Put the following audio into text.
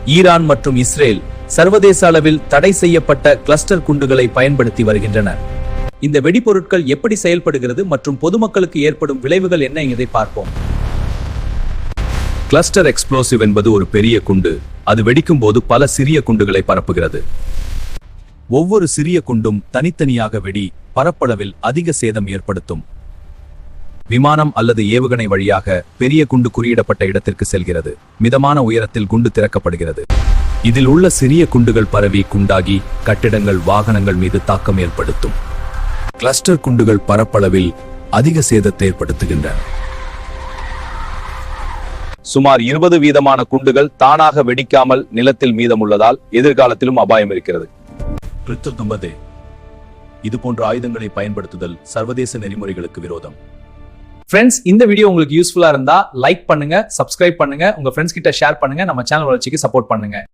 Iran மற்றும் Israel சர்வதேச அளவில் தடை செய்யப்பட்ட கிளஸ்டர் குண்டுகளை பயன்படுத்தி வருகின்றனர். இந்த வெடிபொருட்கள் எப்படி செயல்படுகிறது மற்றும் பொதுமக்களுக்கு ஏற்படும் விளைவுகள் என்ன என்பதை பார்ப்போம். கிளஸ்டர் எக்ஸ்ப்ளோசிவ் என்பது ஒரு பெரிய குண்டு. அது வெடிக்கும் போது பல சிறிய குண்டுகளை பரப்புகிறது. ஒவ்வொரு சிறிய குண்டும் தனித்தனியாக வெடி பரப்பளவில் அதிக சேதம் ஏற்படுத்தும். விமானம் அல்லது ஏவுகணை வழியாக பெரிய குண்டு குறியிடப்பட்ட இடத்திற்கு செல்கிறது. மிதமான உயரத்தில் குண்டு திறக்கப்படுகிறது. இதில் உள்ள சிறிய குண்டுகள் பரவி குண்டாகி கட்டிடங்கள், வாகனங்கள் மீது தாக்கம் ஏற்படுத்தும். கிளஸ்டர் குண்டுகள் பரப்பளவில் அதிக சேதத்தை ஏற்படுத்துகின்றன. சுமார் 20% குண்டுகள் தானாக வெடிக்காமல் நிலத்தில் மீதமுள்ளதால் எதிர்காலத்திலும் அபாயம் இருக்கிறது. இது போன்ற ஆயுதங்களை பயன்படுத்துதல் சர்வதேச நெறிமுறைகளுக்கு விரோதம். ஃப்ரெண்ட்ஸ், இந்த வீடியோ உங்களுக்கு யூஸ்ஃபுல்லா இருந்தா லைக் பண்ணுங்க, சப்ஸ்கிரைப் பண்ணுங்க, உங்க ஃப்ரெண்ட்ஸ் கிட்ட ஷேர் பண்ணுங்க, நம்ம சேனல் வளர்ச்சிக்கு சப்போர்ட் பண்ணுங்க.